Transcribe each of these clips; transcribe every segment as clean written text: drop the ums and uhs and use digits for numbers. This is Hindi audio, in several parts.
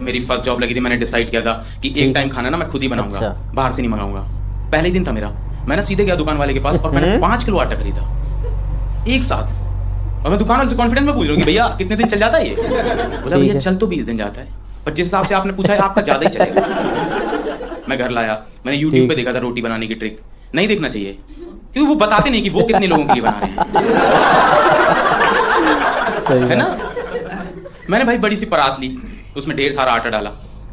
मेरी फर्स्ट जॉब लगी थी, मैंने डिसाइड किया था कि एक टाइम खाना ना मैं खुद ही बनाऊंगा, बाहर से नहीं मंगाऊंगा। पहले ही दिन था मेरा, मैं ना सीधे गया दुकान वाले के पास और मैंने 5 किलो आटा खरीदा एक साथ। और मैं दुकान वाले से कॉन्फिडेंस में पूछ रहा हूँ कि भैया कितने दिन चल जाता है ये? बोला भैया चल तो 20 दिन जाता है, पर जिस हिसाब से आपने पूछा है आपका ज्यादा ही चलेगा। मैं घर लाया, मैंने यूट्यूब पे देखा था रोटी बनाने की ट्रिक। नहीं देखना चाहिए क्योंकि वो बताते नहीं कि वो कितने लोगों के लिए बना रहे हैं, है ना। मैंने भाई बड़ी सी परात ली, उसमें ढेर सारा आटा डाला,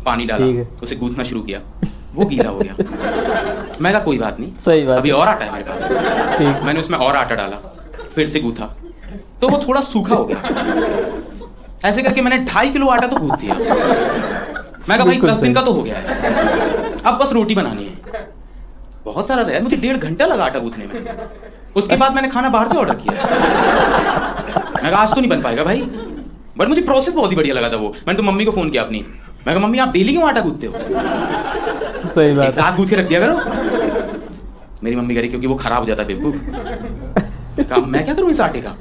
पानी डाला, उसे गूंथना शुरू किया, वो गीला हो गया। मैं कहा कोई बात नहीं, सही बात, अभी और आटा है मेरे पास। मैंने उसमें और आटा डाला, फिर से गूंथा, तो वो थोड़ा सूखा हो गया। ऐसे करके मैंने 2.5 किलो आटा तो गूंथ दिया। मैं कहा भाई 10 दिन का तो हो गया है, अब बस रोटी बनानी है। बहुत सारा था यार, मुझे 1.5 घंटा लगा आटा गूंथने में। उसके बाद मैंने खाना बाहर से ऑर्डर किया। मैं कहा आज तो नहीं बन पाएगा भाई, बट मुझे प्रोसेस बहुत ही बढ़िया लगा था वो। मैंने तो मम्मी को फोन किया अपनी, मैं कहा मम्मी आप डेली क्यों आटा गूंथते हो? सही बात, एक साथ गूंथ के रख दिया करो। मेरी मम्मी कह रही क्योंकि वो खराब हो जाता है बेवकूफ। मैं क्या करूं इस आटे का,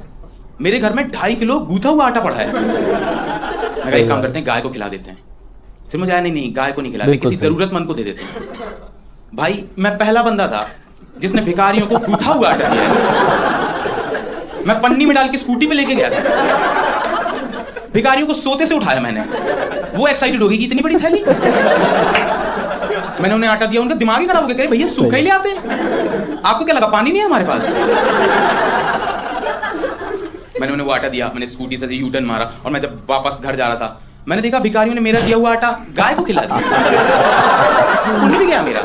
मेरे घर में 2.5 किलो गूंथा हुआ आटा पड़ा है। मैं कहा एक काम करते हैं गाय को खिला देते हैं। फिर मुझे आया नहीं गाय को नहीं खिलाते, किसी जरूरतमंद को दे देते हैं। भाई मैं पहला बंदा था जिसने भिखारियों को गूंथा हुआ आटा दिया है। मैं पन्नी में डाल के स्कूटी पे लेके गया था, भिखारियों को सोते से उठाया मैंने। वो एक्साइटेड हो गई कि इतनी बड़ी थैली। मैंने उन्हें आटा दिया, उनका दिमाग ही खराब हो गया, कह रहे भैया सूखा ही ले आते हैं, आपको क्या लगा पानी नहीं है हमारे पास? मैंने उन्हें वो आटा दिया, मैंने स्कूटी से यू टर्न मारा और मैं जब वापस घर जा रहा था मैंने देखा भिखारियों ने मेरा दिया हुआ आटा गाय को खिला दिया। उन्हें भी गया मेरा।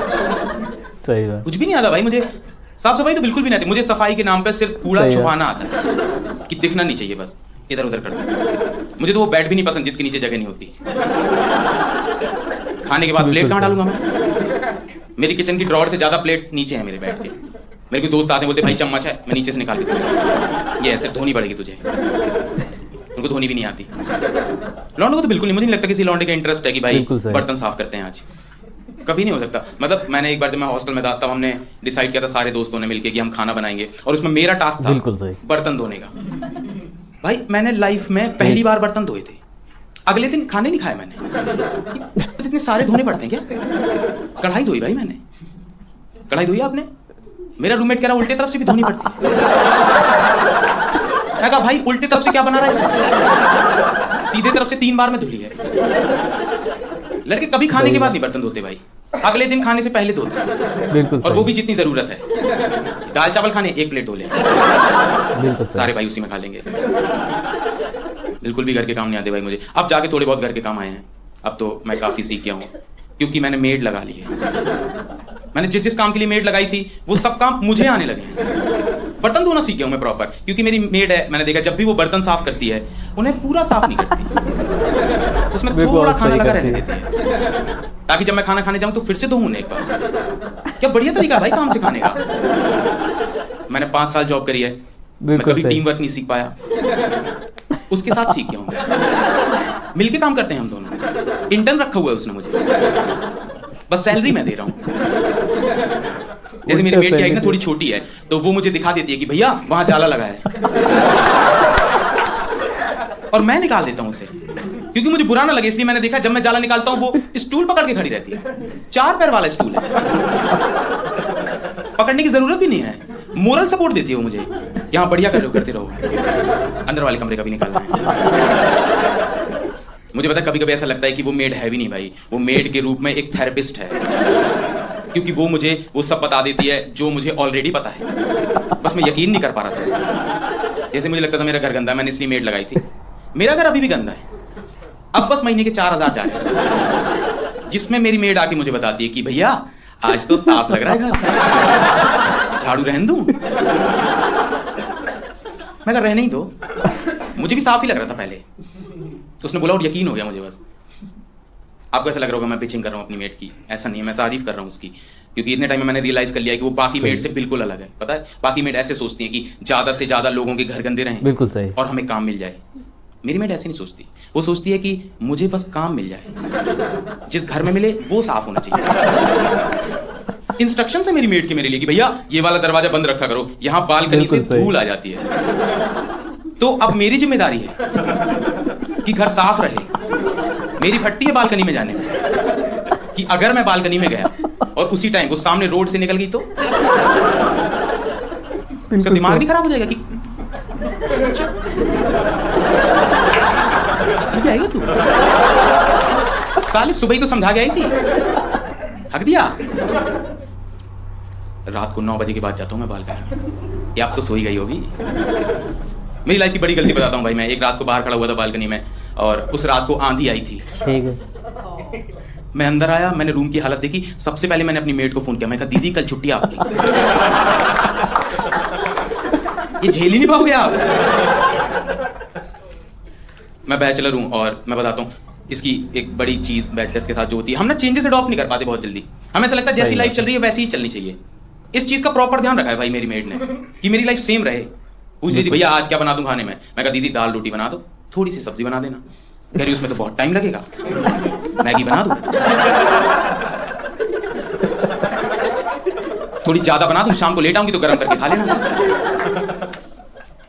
सही बात, कुछ भी नहीं आता भाई मुझे, साफ सफाई तो बिल्कुल भी नहीं आती मुझे। सफाई के नाम पे सिर्फ कूड़ा छुपाना आता है कि दिखना नहीं चाहिए, बस इधर उधर करता। मुझे तो वो बेड भी नहीं पसंद जिसके नीचे जगह नहीं होती। खाने के बाद प्लेट कहाँ डालूंगा मैं? मेरी किचन की ड्रॉअर से ज्यादा प्लेट नीचे है मेरे बेड के। मेरे कोई दोस्त आते बोलते भाई चम्मच है, मैं नीचे से निकाल देता हूँ, ये ऐसे धोनी पड़ेगी तुझे। उनको धोनी भी नहीं आती। लौंडों को तो बिल्कुल नहीं, मुझे नहीं लगता किसी लौंडे का इंटरेस्ट है कि भाई बर्तन साफ करते हैं आज। कभी नहीं हो सकता। मतलब मैंने एक बार जब मैं हॉस्टल में था तब हमने डिसाइड किया था सारे दोस्तों ने मिलकर कि हम खाना बनाएंगे और उसमें मेरा टास्क था बर्तन धोने का। भाई मैंने लाइफ में पहली बार बर्तन धोए थे। अगले दिन खाने नहीं खाया मैंने, इतने सारे धोने पड़ते हैं क्या? कढ़ाई धोई भाई मैंने, कढ़ाई धोई आपने? मेरा रूममेट कह रहा उल्टे तरफ से भी धोनी पड़ती है। मैं कहा भाई उल्टे तरफ से क्या बना रहा है इसमें? सीधे तरफ से 3 बार में धुली है। लड़के कभी खाने के बाद नहीं बर्तन धोते भाई, अगले दिन खाने से पहले धोते। बिल्कुल, और वो भी जितनी जरूरत है। दाल चावल खाने 1 प्लेट धो ले, सारे भाई उसी में खा लेंगे। बिल्कुल भी घर के काम नहीं आते भाई मुझे। अब जाके थोड़े बहुत घर के काम आए हैं, अब तो मैं काफी सीख गया हूँ क्योंकि मैंने मेड लगा ली है। मैंने जिस जिस काम के लिए मेड लगाई थी वो सब काम मुझे आने लगे हैं। बर्तन धोना सीख गया हूँ मैं प्रॉपर, क्योंकि मेरी मेड है। मैंने देखा जब भी वो बर्तन साफ करती है उन्हें पूरा साफ नहीं करती, उसमें थोड़ा खाना लगा रहने देती है ताकि जब मैं खाना खाने जाऊं तो फिर से धोऊं उन्हें एक बार। क्या बढ़िया तरीका है भाई काम सिखाने का। मैंने 5 साल जॉब करी है, मैं कभी टीम वर्क नहीं सीख पाया, उसके साथ सीख गया हूँ। मिलके काम करते हैं हम दोनों। इंटर्न रखा हुआ है उसने मुझे, बस सैलरी मैं दे रहा हूँ। जैसे मेरी मेड की हाइट ना थोड़ी छोटी है तो वो मुझे दिखा देती है कि भैया वहां जाला लगा है, और मैं निकाल देता हूँ उसे क्योंकि मुझे बुरा ना लगे। इसलिए मैंने देखा जब मैं जाला निकालता हूँ वो स्टूल पकड़ के खड़ी रहती है। 4 पैर वाला स्टूल है, पकड़ने की जरूरत भी नहीं है, मोरल सपोर्ट देती है वो मुझे। यहाँ बढ़िया कर रहे हो, करते रहो, अंदर वाले कमरे का भी निकालना है। मुझे पता है कभी कभी ऐसा लगता है कि वो मेड है भी नहीं भाई, वो मेड के रूप में एक थेरेपिस्ट है, क्योंकि वो मुझे वो सब बता देती है जो मुझे ऑलरेडी पता है, बस मैं यकीन नहीं कर पा रहा था। जैसे मुझे लगता था मेरा घर गंदा है, मैंने इसलिए मेड लगाई थी। मेरा घर अभी भी गंदा है, अब बस महीने के 4000 जा रहे हैं, जिसमें मेरी मेड आके मुझे बताती है कि भैया आज तो साफ लग रहा है घर, झाड़ू रहने दूं? मैं कहा रहने ही दो, मुझे भी साफ ही लग रहा था पहले। उसने बोला और यकीन हो गया मुझे। बस आपको ऐसा लग रहा होगा मैं पिचिंग कर रहा हूँ अपनी मेड की, ऐसा नहीं है, मैं तारीफ कर रहा हूँ उसकी, क्योंकि इतने टाइम में मैंने रियलाइज कर लिया कि वो बाकी मेड से बिल्कुल अलग है। पता है बाकी मेड ऐसे सोचती है कि ज्यादा से ज्यादा लोगों के घर गंदे रहें, बिल्कुल सही, और हमें काम मिल जाए। मेरी मेड ऐसे नहीं सोचती, वो सोचती है कि मुझे बस काम मिल जाए, जिस घर में मिले वो साफ होना चाहिए। इंस्ट्रक्शन है मेरी मेड की मेरे लिए कि भैया ये वाला दरवाजा बंद रखा करो, यहाँ बालकनी से धूल आ जाती है। तो अब मेरी जिम्मेदारी है कि घर साफ रहे, मेरी फट्टी है बालकनी में जाने में कि अगर मैं बालकनी में गया और उसी टाइम वो सामने रोड से निकल गई तो उसका दिमाग नहीं खराब हो जाएगा कि आएगा तू साले सुबह ही तो समझा के आई थी, हक दिया। रात को 9 बजे के बाद जाता हूँ मैं बालकनी में, या अब तो सो ही गई होगी। मेरी लाइफ की बड़ी गलती बताता हूँ भाई। मैं एक रात को बाहर खड़ा हुआ था बालकनी में और उस रात को आंधी आई थी। ठीक है। मैं अंदर आया, मैंने रूम की हालत देखी। सबसे पहले मैंने अपनी मेड को फोन किया। मैं कहा दीदी कल छुट्टी आपकी, ये झेल ही नहीं पाओगे आप। मैं बैचलर हूँ और मैं बताता हूँ इसकी एक बड़ी चीज बैचलर्स के साथ जो होती है, हम ना चेंजेस अडॉप्ट नहीं कर पाते बहुत जल्दी। हमें ऐसा लगता है जैसी लाइफ चल रही है वैसी ही चलनी चाहिए। इस चीज का प्रॉपर ध्यान रखा है भाई मेरी मेड ने कि मेरी लाइफ सेम रहे। पूछ रही थी भैया आज क्या बना दूं खाने में। मैं कहा दीदी दाल रोटी बना दो, थोड़ी सी सब्जी बना देना। कह रही उसमें तो बहुत टाइम लगेगा, मैगी बना दूं, थोड़ी ज्यादा बना दूं, शाम को लेट आऊंगी तो गर्म करके खा लेना।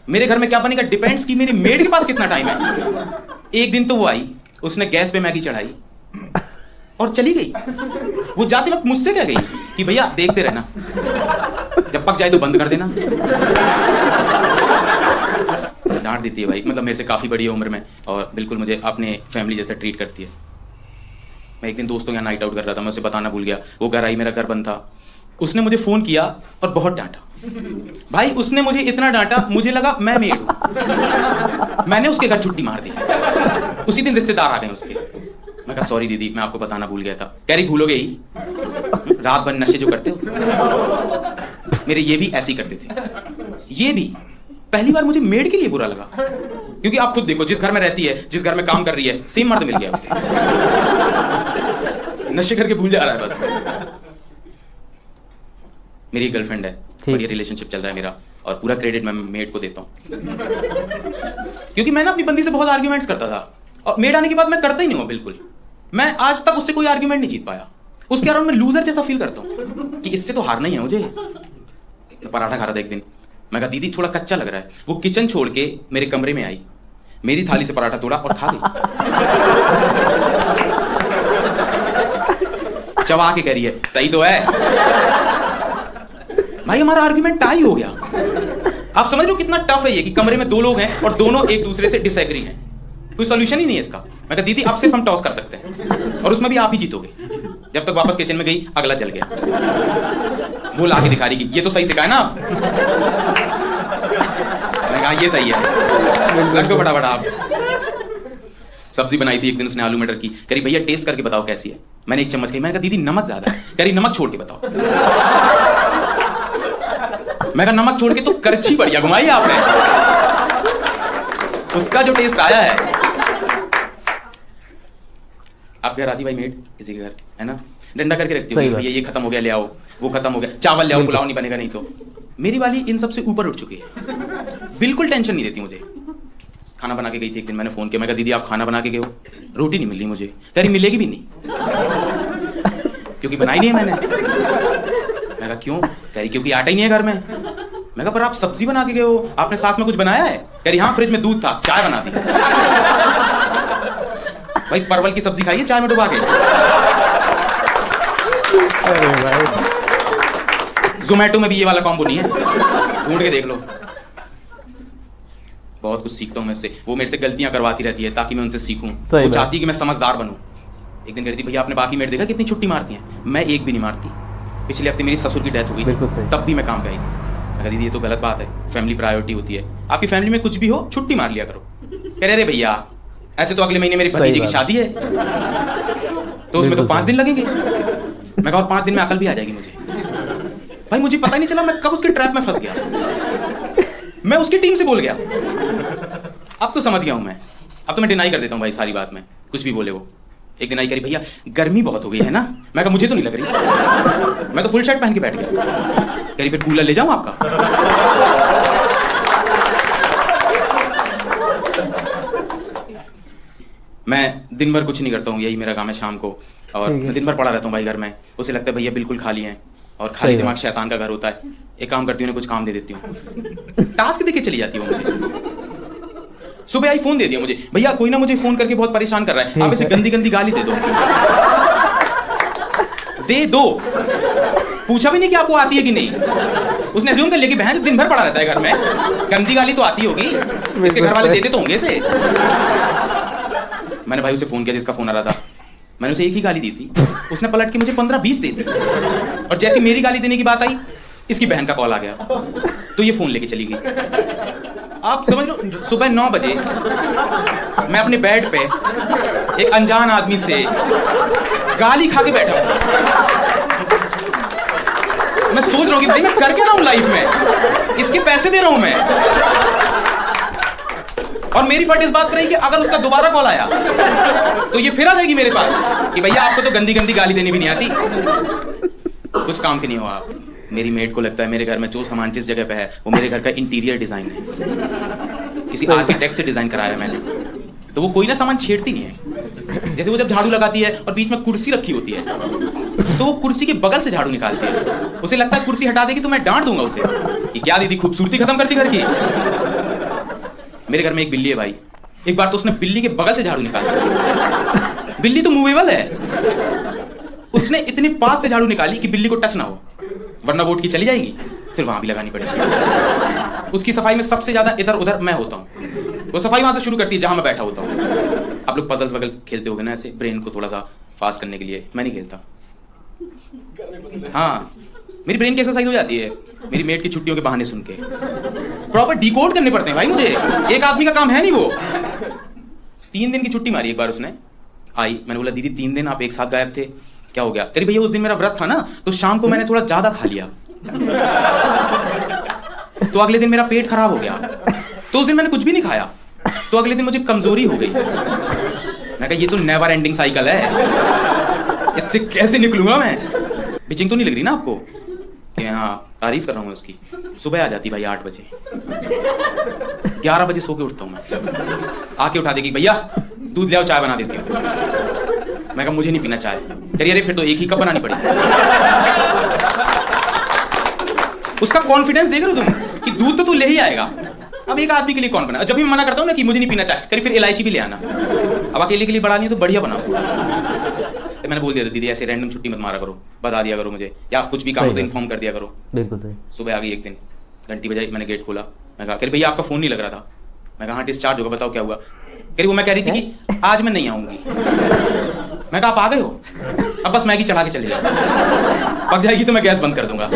मेरे घर में क्या बनेगा डिपेंड्स कि मेरी मेड के पास कितना टाइम है। एक दिन तो वो आई, उसने गैस पे मैगी चढ़ाई और चली गई। वो जाते वक्त मुझसे कह गई कि भैया देखते रहना, जब पक जाए तो बंद कर देना। डांट देती है भाई, मतलब मेरे से काफी बड़ी है उम्र में और बिल्कुल मुझे अपने फैमिली जैसा ट्रीट करती है। मैं एक दिन दोस्तों के यहाँ नाइट आउट कर रहा था, मैं उसे बताना भूल गया। वो घर आई, मेरा घर बंद था। उसने मुझे फोन किया और बहुत डांटा भाई। उसने मुझे इतना डांटा, मुझे लगा मैं मेड हूं। मैंने उसके घर छुट्टी मार दी। उसी दिन रिश्तेदार आ गए उसके। मैं कहा सॉरी दीदी मैं आपको बताना भूल गया था। कह रही भूलोगे ही, रात भर नशे जो करते हो। मेरे ये भी ऐसे ही करते थे। ये भी पहली बार मुझे मेड के लिए बुरा लगा, क्योंकि आप खुद देखो जिस घर में रहती है, जिस घर में काम कर रही है, सेम मर्द मिल गया उसे। नशे करके भूल जा रहा है बस। मेरी गर्लफ्रेंड है, बढ़िया रिलेशनशिप चल रहा है मेरा और पूरा क्रेडिट मैं मेड को देता हूँ। क्योंकि मैं ना अपनी बंदी से बहुत आर्ग्यूमेंट्स करता था और मेड आने के बाद मैं करता ही नहीं हूँ बिल्कुल। मैं आज तक उससे कोई आर्ग्यूमेंट नहीं जीत पाया। उसके कारण मैं लूजर जैसा फील करता हूँ कि इससे तो हारना ही है मुझे। पराठा खा रहा था एक दिन, मैं कहा दीदी थोड़ा कच्चा लग रहा है। वो किचन छोड़ के मेरे कमरे में आई, मेरी थाली से पराठा तोड़ा और खा गई। चबा के कह रही है सही तो है। भाई हमारा आर्ग्यूमेंट टाई हो गया। आप समझ रहे हो कितना टफ है ये कि कमरे में दो लोग हैं और दोनों एक दूसरे से डिसएग्री हैं। कोई सॉल्यूशन ही नहीं है इसका। मैं कहा दीदी अब सिर्फ हम टॉस कर सकते हैं और उसमें भी आप ही जीतोगे। जब तक वापस किचन में गई अगला चल गया। वो ला के दिखा रही कि ये तो सही सिखाया ना आप। मैंने कहा ये सही है, रख दो फटाफट आप। सब्जी बनाई थी एक दिन उसने आलू मटर की। कह रही भैया टेस्ट करके बताओ कैसी है। मैंने एक चम्मच खाई। मैंने कहा दीदी नमक ज्यादा है। कह रही नमक छोड़ के बताओ। मैं कहा नमक छोड़ के तो करछी बढ़िया घुमाई आपने। उसका जो टेस्ट आया है। आप घर आती भाई मेड किसी के घर है ना, डंडा करके रखती होगी भैया ये खत्म हो गया ले आओ, वो खत्म हो गया, चावल ले आओ, पुलाव नहीं बनेगा नहीं तो। मेरी वाली इन सब से ऊपर उठ चुकी है, बिल्कुल टेंशन नहीं देती मुझे। खाना बना के गई थी एक दिन, मैंने फोन किया। मैं कहा दीदी आप खाना बना के गए हो, रोटी नहीं मिल रही मुझे। कह रही मिलेगी भी नहीं क्योंकि बनाई नहीं है मैंने। मैं कहा क्यों? कह रही क्योंकि आटा ही नहीं है घर में। मैं कहा पर आप सब्जी बना के गए हो, आपने साथ में कुछ बनाया है? कह रही हाँ फ्रिज में दूध था, चाय बना दी। भाई परवल की सब्जी खाइए चाय में डुबा के। अरे भाई जोमेटो में भी ये वाला कॉम्बो नहीं है, ढूंढ के देख लो। बहुत कुछ सीखता हूँ मैं इससे। वो मेरे से गलतियां करवाती रहती है ताकि मैं उनसे सीखूं। वो चाहती है कि मैं समझदार बनूं। एक दिन कह रही थी भैया आपने बाकी मेड देखा कितनी छुट्टी मारती हैं? मैं एक भी नहीं मारती। पिछले हफ्ते मेरी ससुर की डेथ हो गई, तब भी मैं काम पे आई थी। मैं कह दीदी ये तो गलत बात है, फैमिली प्रायोरिटी होती है। आपकी फैमिली में कुछ भी हो छुट्टी मार लिया करो। कह रहे भैया ऐसे तो अगले महीने मेरी भतीजी की शादी है तो उसमें तो 5 दिन लगेंगे। मैं कहा और 5 दिन में अकल भी आ जाएगी मुझे। भाई मुझे पता ही नहीं चला मैं कब उसके ट्रैप में फंस गया। मैं उसकी टीम से बोल गया। अब तो समझ गया हूं मैं। अब तो मैं डिनाई कर देता हूं भाई सारी बात में, कुछ भी बोले वो। एक दिन आई करी भैया गर्मी बहुत हो गई है ना। मैं कहा मुझे तो नहीं लग रही, मैं तो फुल शर्ट पहन के बैठ गया। कह रही फिर कूलर ले जाऊं आपका? मैं दिन भर कुछ नहीं करता हूँ, यही मेरा काम है शाम को। और मैं दिन भर पड़ा रहता हूँ भाई घर में। उसे लगता है भैया बिल्कुल खाली हैं और खाली दिमाग शैतान का घर होता है। एक काम करती हूँ, उन्हें कुछ काम दे देती हूँ, टास्क देके चली जाती हूँ मुझे। सुबह आई फोन दे दिया मुझे, भैया कोई ना मुझे फोन करके बहुत परेशान कर रहा है, आप इसे गंदी गंदी गाली दे दो। दे दो, पूछा भी नहीं कि आपको आती है कि नहीं। उसने अज्यूम कर लिया कि बहन दिन भर पड़ा रहता है घर में, गंदी गाली तो आती होगी, इसके घर वाले देते तो होंगे इसे। मैंने भाई उसे फोन किया जिसका फोन आ रहा था, मैंने उसे एक ही गाली दी थी, उसने पलट के मुझे 15-20 दे दी। और जैसे मेरी गाली देने की बात आई, इसकी बहन का कॉल आ गया, तो ये फोन लेके चली गई। आप समझ लो, सुबह 9 बजे मैं अपने बेड पे एक अनजान आदमी से गाली खा के बैठा हूं। मैं सोच रहा हूं कि भाई मैं कर क्या रहा हूं लाइफ में, इसके पैसे दे रहा हूं मैं, और मेरी फट इस बात पर रही कि अगर उसका दोबारा कॉल आया तो ये फिर आ जाएगी मेरे पास कि भैया आपको तो गंदी गंदी गाली देनी भी नहीं आती, कुछ काम के नहीं हो आप। मेरी मेड को लगता है मेरे घर में जो सामान जिस जगह पे है वो मेरे घर का इंटीरियर डिजाइन है, किसी आर्किटेक्ट से डिजाइन कराया है मैंने, तो वो कोई ना सामान छेड़ती नहीं है। जैसे वो जब झाड़ू लगाती है और बीच में कुर्सी रखी होती है, तो वो कुर्सी के बगल से झाड़ू निकालती है, उसे लगता है कुर्सी हटा देगी तो मैं डांट दूंगा उसे कि क्या दीदी खूबसूरती खत्म करती घर की। मेरे घर में एक बिल्ली है भाई, एक बार तो उसने बिल्ली के बगल से झाड़ू निकाल दिया। बिल्ली तो मूवेबल है, उसने इतने पास से झाड़ू निकाली कि बिल्ली को टच ना हो, वरना वोट की चली जाएगी, फिर वहां भी लगानी पड़ेगी। उसकी सफाई में सबसे ज्यादा इधर उधर मैं होता हूँ, वो सफाई वहां से शुरू करती है जहां मैं बैठा होता हूँ। आप लोग पजल्स वगैरह खेलते होगे ना ऐसे ब्रेन को थोड़ा सा फास्ट करने के लिए, मैं नहीं खेलता। हाँ, मेरी ब्रेन की एक्सरसाइज हो जाती है मेरी मेट की छुट्टियों के बहाने सुन के, प्रॉपर डिकोड करने पड़ते हैं भाई मुझे, एक आदमी का काम है नहीं वो। 3 दिन की छुट्टी मारी एक बार उसने, आई, मैंने बोला दीदी 3 दिन आप एक साथ गायब थे, क्या हो गया? कह रही भैया उस दिन मेरा व्रत था ना, तो शाम को मैंने थोड़ा ज्यादा खा लिया, तो अगले दिन मेरा पेट खराब हो गया, तो उस दिन मैंने कुछ भी नहीं खाया, तो अगले दिन मुझे कमजोरी हो गई। मैं कहा ये तो नेवर एंडिंग साइकिल है, इससे कैसे निकलूंगा मैं? बिचिंग तो नहीं लग रही ना आपको कि हाँ तारीफ कर रहा हूँ मैं उसकी। सुबह आ जाती भाई 8 बजे, 11 बजे सो के उठता हूँ मैं, आके उठा देगी भैया दूध ले आओ चाय बना देती हूँ। मैं कहा मुझे नहीं पीना चाय। कह रही अरे फिर तो एक ही कप बनानी पड़ेगी। उसका कॉन्फिडेंस देख रहे हो तुम कि दूध तो तू ले ही आएगा, अब एक आदमी के लिए कौन बना? जब भी मैं मना करता हूँ ना कि मुझे नहीं पीना चाय, कह रही फिर इलायची भी ले आना, अब अकेले के लिए बढ़ानी है तो बढ़िया बनाओ। तो मैंने बोल दिया था दीदी ऐसे रैंडम छुट्टी मत मारा करो, बता दिया करो मुझे, या कुछ भी काम हो तो इन्फॉर्म कर दिया करो। बिल्कुल सही। सुबह आ गई एक दिन, घंटी बजाई, मैंने गेट खोला, मैं कहा भैया आपका फोन नहीं लग रहा था। मैं कहा हाँ डिस्चार्ज होगा, बताओ क्या हुआ? कह रही वो मैं कह रही थी कि आज मैं नहीं आऊंगी। मैं कहा आप आ गए हो, अब बस मैगी चढ़ा के चले जाओ, पक जाएगी तो मैं गैस बंद कर दूंगा।